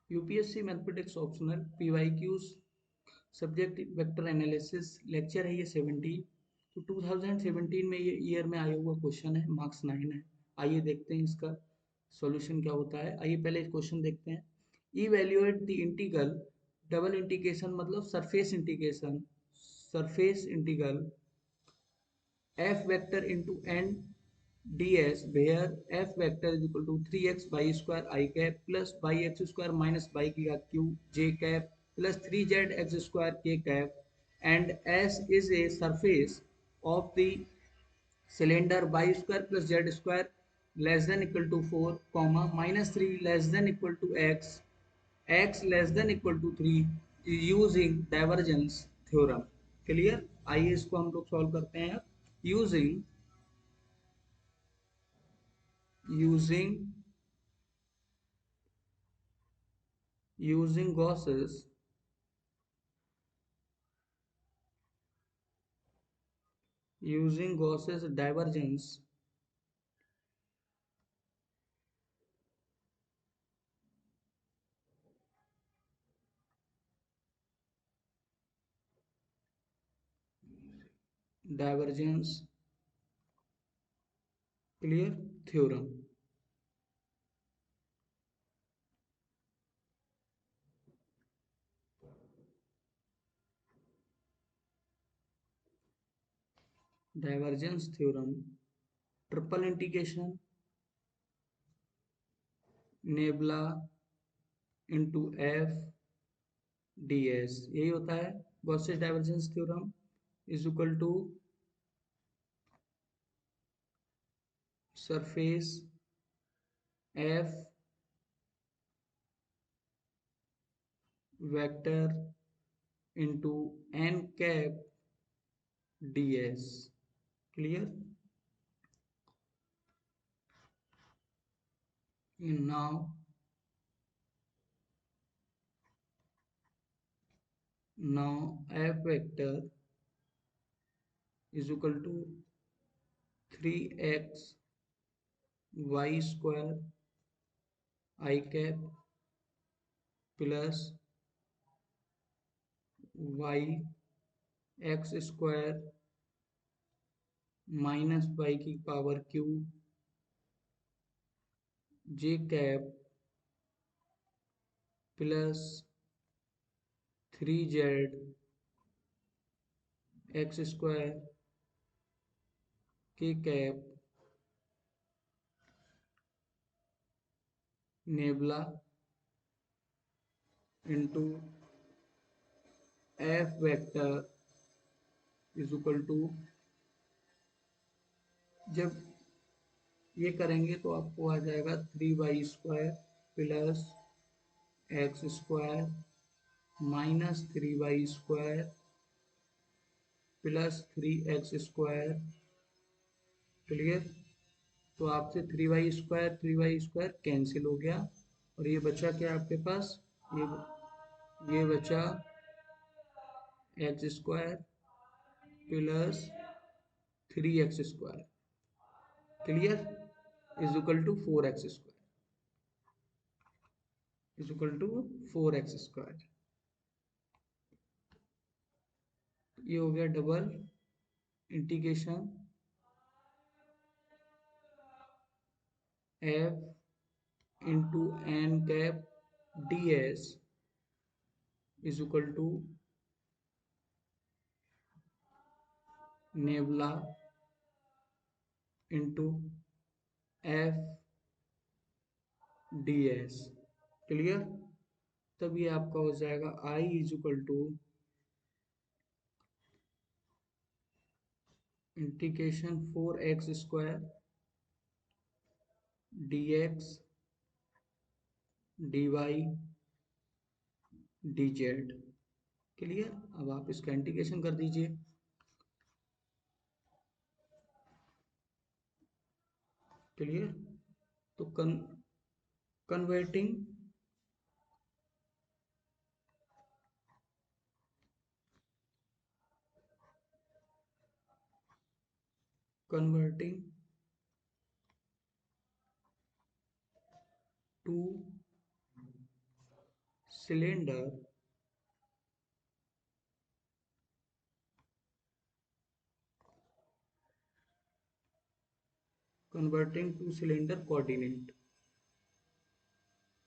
UPSC mathematics optional PYQs subject vector analysis lecture है ये 17। तो 2017 में ये ईयर में आया हुआ क्वेश्चन है, मार्क्स 9 है। आइए देखते हैं इसका सॉल्यूशन क्या होता है। आइए पहले क्वेश्चन देखते हैं। Evaluate the integral double integration मतलब surface integral f vector into n ds where f vector is equal to 3x y square I cap plus byx square minus by की घात q j cap plus 3z x square k cap and s is a surface of the cylinder y square plus z square less than equal to 4 comma minus 3 less than equal to x less than equal to 3 using divergence theorem। Clear. आइए इसको हम लोग solve करते हैं। using using using Gauss's divergence clear theorem। Divergence theorem triple integration nabla into F D S, यही होता है Gauss's divergence theorem is equal to surface F vector into N cap D S. Clear. now f vector is equal to 3x y square I cap plus y x square minus y की power q j cap plus 3z x square k cap nabla into f vector is equal to, जब ये करेंगे तो आपको आ जाएगा 3y square plus X square minus 3y square plus 3x square. Clear. तो आपसे 3y स्क्वायर कैंसिल हो गया और ये बचा क्या आपके पास, ये बचा x square plus 3x square. Clear. Is equal to 4x square is equal to 4x square. ये हो गया double integration f into N cap D s is equal to nabla into F D S. Clear. तब ये आपका हो जाएगा I is equal to integration 4x square d x d y d z. Clear. अब आप इसका integration कर दीजिए। क्लियर। तो converting converting to cylinder converting to cylinder coordinate,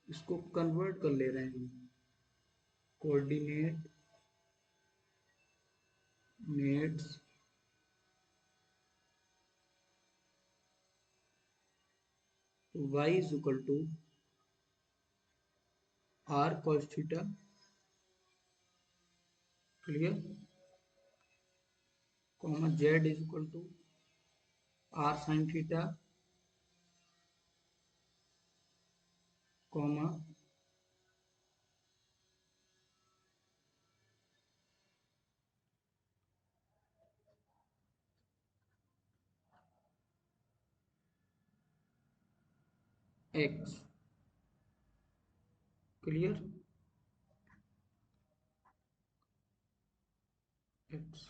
इसको कन्वर्ट कर ले रहे हैं हम coordinates y is equal to r cos theta, clear, comma z is equal to r sin theta, comma x, clear, x।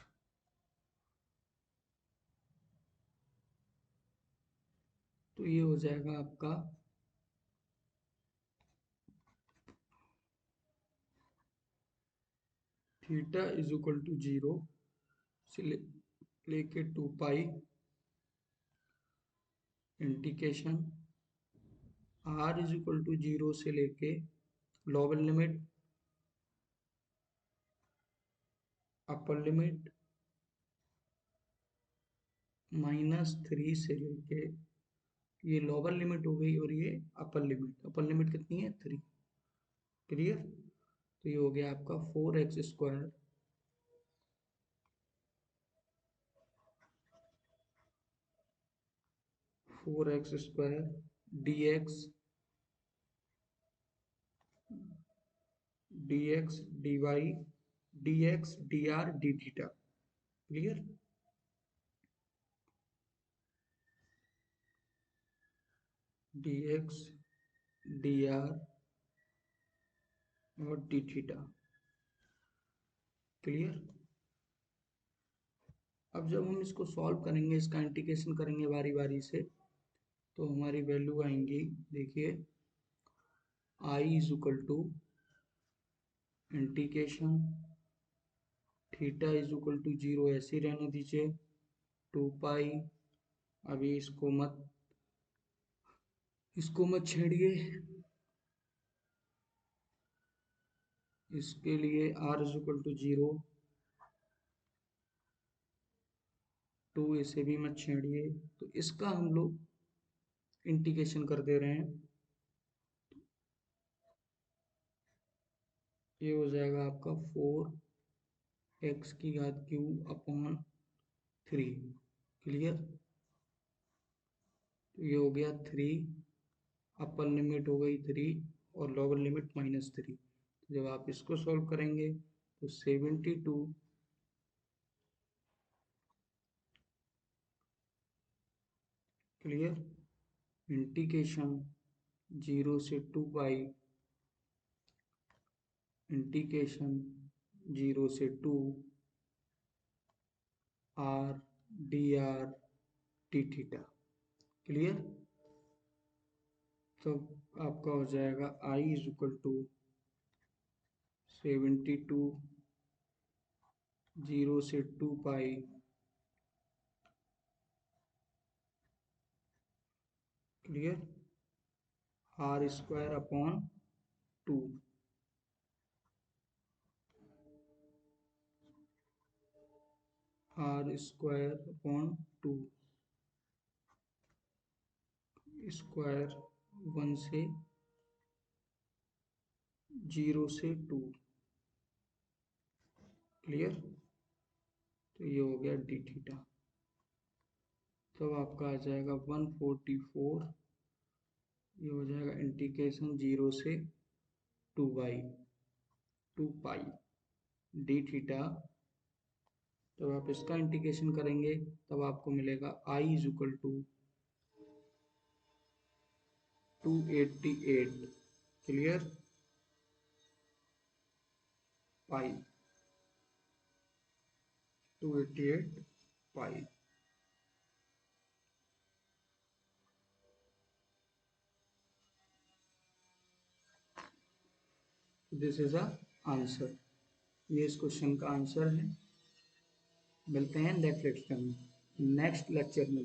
तो ये हो जाएगा आपका थीटा इज इक्वल टू 0 से लेके 2 pi integration r is equal to 0 से लेके lower limit upper limit -3 से लेके, ये लोअर लिमिट हो गई और ये अपर लिमिट कितनी है 3, क्लियर। तो ये हो गया आपका 4x² 4x² dx dx dy dx dr d theta, clear. dx dr और डी थीटा, क्लियर। अब जब हम इसको सॉल्व करेंगे, इसका इंटीग्रेशन करेंगे बारी बारी से, तो हमारी वैल्यू आएंगी, देखिए i is equal to integration theta is equal to 0 ऐसे ही रहने दीजिए, 2 पाई, अभी इसको मत छेड़िए, इसके लिए r इज इक्वल टू 0, 2 इसे भी मत छेड़िए, तो इसका हम लोग इंटीग्रेशन कर दे रहे हैं, ये हो जाएगा आपका 4x³ अपॉन 3, क्लियर। तो ये हो गया 3, अपर लिमिट हो गई 3 और लोअर लिमिट -3। जब आप इसको सॉल्व करेंगे तो 72, क्लियर, इंटीग्रेशन 0 से 2 पाई इंटीग्रेशन 0 से 2 r dr d theta, clear. तो आपका हो जाएगा i इज इक्वल टू 72 0 से 2 pi clear r² upon 2, r² upon 2 square 1 से 0 से 2, क्लियर। तो ये हो गया डी थीटा। तब आपका आ जाएगा 144, ये हो जाएगा इंटीग्रेशन 0 से 2 पाई डी थीटा। जब आप इसका इंटीग्रेशन करेंगे तब आपको मिलेगा I is equal to 288, clear, pi 288 pi. This is a answer. ये इस क्वेश्चन का आंसर है। मिलते हैं नेक्स्ट लेक्चर में। नेक्स्ट लेक्चर में।